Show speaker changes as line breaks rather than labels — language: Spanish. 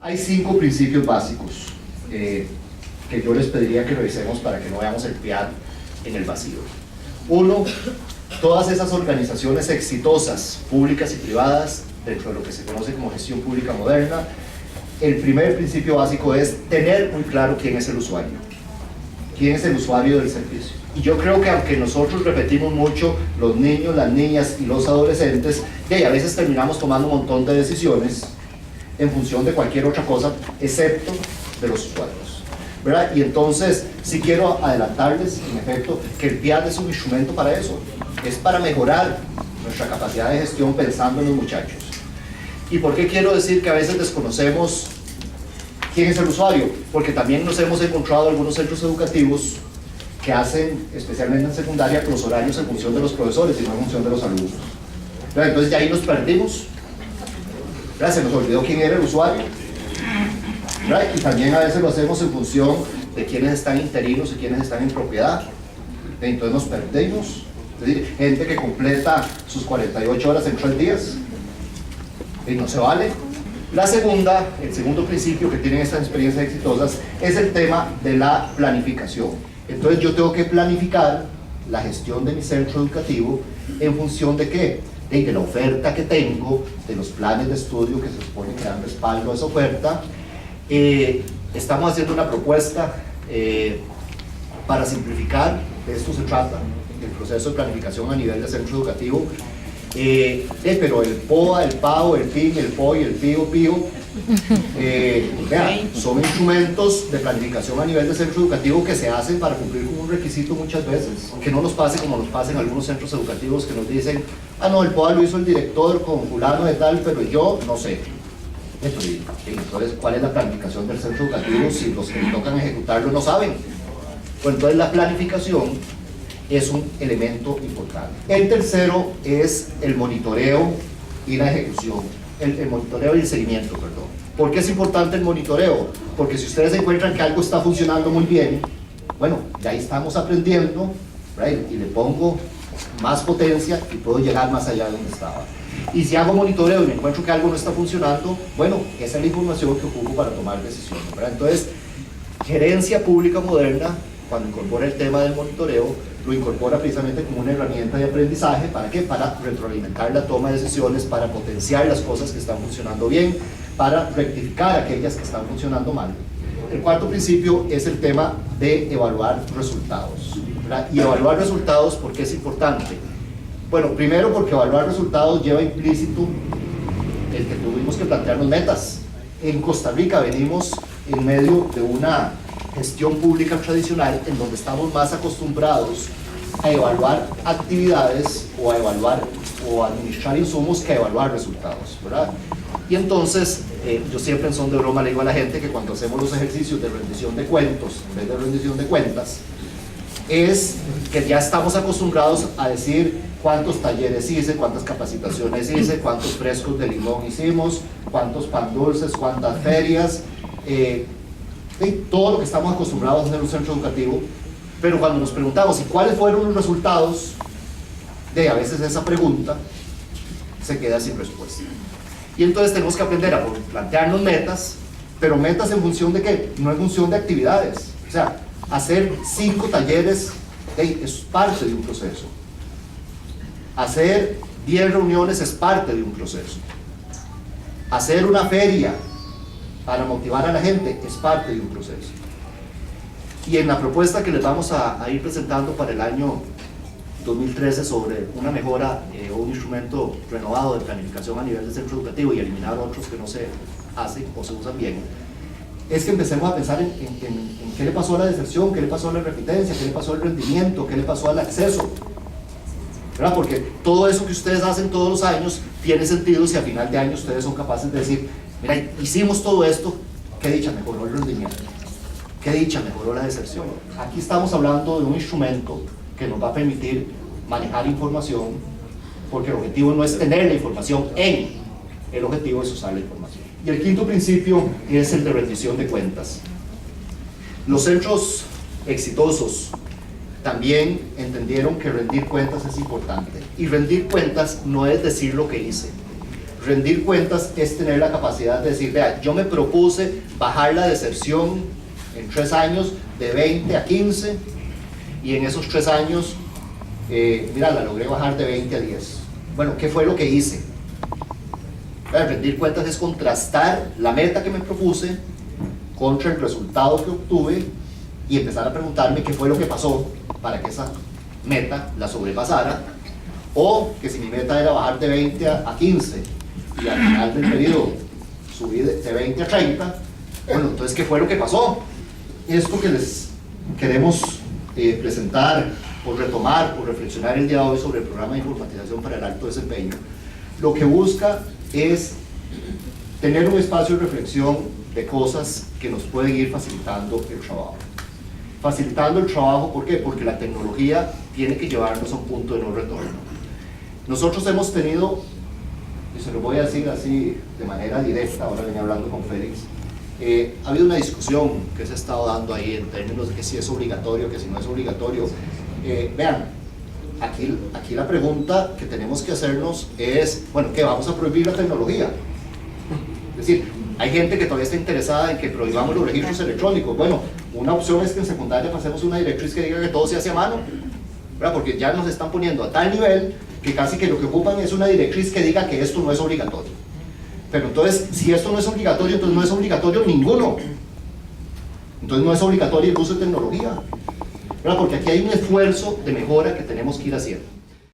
Hay 5 principios básicos que yo les pediría que revisemos para que no veamos el PIAD en el vacío. 1. Todas esas organizaciones exitosas, públicas y privadas, dentro de lo que se conoce como gestión pública moderna, el primer principio básico es tener muy claro quién es el usuario. ¿Quién es el usuario del servicio? Y yo creo que aunque nosotros repetimos mucho los niños, las niñas y los adolescentes, y a veces terminamos tomando un montón de decisiones en función de cualquier otra cosa, excepto de los usuarios, ¿verdad? Y entonces, sí quiero adelantarles, en efecto, que el PIAD es un instrumento para eso, es para mejorar nuestra capacidad de gestión pensando en los muchachos. ¿Y por qué quiero decir que a veces desconocemos quién es el usuario? Porque también nos hemos encontrado algunos centros educativos que hacen, especialmente en secundaria, los horarios en función de los profesores y no en función de los alumnos. Entonces ya ahí nos perdimos, ¿verdad? Se nos olvidó quién era el usuario, ¿verdad? Y también a veces lo hacemos en función de quiénes están interinos y quiénes están en propiedad. Entonces nos perdemos. Es decir, gente que completa sus 48 horas en 3 días y no se vale. La segunda, el segundo principio que tienen estas experiencias exitosas es el tema de la planificación. Entonces yo tengo que planificar la gestión de mi centro educativo en función de ¿qué? De la oferta que tengo, de los planes de estudio que se supone que dan respaldo a esa oferta. Estamos haciendo una propuesta para simplificar, de esto se trata, el proceso de planificación a nivel de centro educativo. Pero el POA, el PAO, el PIN, el POI, el PIO, vean, son instrumentos de planificación a nivel de centro educativo que se hacen para cumplir con un requisito muchas veces, que no nos pase como nos pasa en algunos centros educativos que nos dicen, ah no, el POA lo hizo el director con fulano de tal, pero yo no sé. Entonces, ¿cuál es la planificación del centro educativo si los que le tocan ejecutarlo no saben? Pues entonces la planificación es un elemento importante. El tercero es el monitoreo y la ejecución, el monitoreo y el seguimiento, perdón. ¿Por qué es importante el monitoreo? Porque si ustedes encuentran que algo está funcionando muy bien, bueno, ya estamos aprendiendo, ¿right? Y le pongo más potencia y puedo llegar más allá de donde estaba. Y si hago monitoreo y me encuentro que algo no está funcionando, bueno, esa es la información que ocupo para tomar decisiones, ¿verdad? Entonces, gerencia pública moderna, cuando incorpora el tema del monitoreo, lo incorpora precisamente como una herramienta de aprendizaje. ¿Para qué? Para retroalimentar la toma de decisiones, para potenciar las cosas que están funcionando bien, para rectificar aquellas que están funcionando mal. El cuarto principio es el tema de evaluar resultados, ¿verdad? Y evaluar resultados, ¿por qué es importante? Bueno, primero porque evaluar resultados lleva implícito el que tuvimos que plantearnos metas. En Costa Rica venimos en medio de una gestión pública tradicional en donde estamos más acostumbrados a evaluar actividades o a evaluar o a administrar insumos que a evaluar resultados, ¿verdad? Y entonces yo siempre en son de broma le digo a la gente que cuando hacemos los ejercicios de rendición de cuentos en vez de rendición de cuentas, es que ya estamos acostumbrados a decir cuántos talleres hice, cuántas capacitaciones hice, cuántos frescos de limón hicimos, cuántos pan dulces, cuántas ferias, todo lo que estamos acostumbrados a hacer en un centro educativo. Pero cuando nos preguntamos ¿y cuáles fueron los resultados? A veces esa pregunta se queda sin respuesta. Y entonces tenemos que aprender a plantearnos metas, pero metas en función de ¿qué? No en función de actividades. O sea, hacer 5 talleres es parte de un proceso. Hacer 10 reuniones es parte de un proceso. Hacer una feria para motivar a la gente es parte de un proceso. Y en la propuesta que les vamos a ir presentando para el año 2013 sobre una mejora o un instrumento renovado de planificación a nivel del centro educativo y eliminar otros que no se hacen o se usan bien, es que empecemos a pensar en qué le pasó a la deserción, qué le pasó a la repitencia, qué le pasó al rendimiento, qué le pasó al acceso, ¿verdad? Porque todo eso que ustedes hacen todos los años tiene sentido si a final de año ustedes son capaces de decir, mira, hicimos todo esto, qué dicha, mejoró el rendimiento, qué dicha, mejoró la deserción. Aquí estamos hablando de un instrumento que nos va a permitir manejar información, porque el objetivo no es tener la información el objetivo es usar la información. Y el quinto principio es el de rendición de cuentas. Los centros exitosos también entendieron que rendir cuentas es importante. Y rendir cuentas no es decir lo que hice. Rendir cuentas es tener la capacidad de decir, vea, yo me propuse bajar la deserción en 3 años de 20 a 15 y en esos 3 años, mira, la logré bajar de 20 a 10. Bueno, ¿qué fue lo que hice? Rendir cuentas es contrastar la meta que me propuse contra el resultado que obtuve y empezar a preguntarme qué fue lo que pasó para que esa meta la sobrepasara, o que si mi meta era bajar de 20 a 15 y al final del periodo subí de 20 a 30, bueno, entonces ¿qué fue lo que pasó? Esto que les queremos presentar o retomar o reflexionar el día de hoy sobre el programa de informatización para el alto desempeño, lo que busca es tener un espacio de reflexión de cosas que nos pueden ir facilitando el trabajo. Facilitando el trabajo, ¿por qué? Porque la tecnología tiene que llevarnos a un punto de no retorno. Nosotros hemos tenido, y se lo voy a decir así de manera directa, ahora venía hablando con Félix, ha habido una discusión que se ha estado dando ahí en términos de que si es obligatorio, que si no es obligatorio. Vean, aquí la pregunta que tenemos que hacernos es, bueno, ¿qué? ¿Vamos a prohibir la tecnología? Es decir, hay gente que todavía está interesada en que prohibamos los registros electrónicos. Bueno, una opción es que en secundaria pasemos una directriz que diga que todo se hace a mano, ¿verdad? Porque ya nos están poniendo a tal nivel que casi que lo que ocupan es una directriz que diga que esto no es obligatorio. Pero entonces, si esto no es obligatorio, entonces no es obligatorio ninguno. Entonces no es obligatorio el uso de tecnología, ¿verdad? Porque aquí hay un esfuerzo de mejora que tenemos que ir haciendo.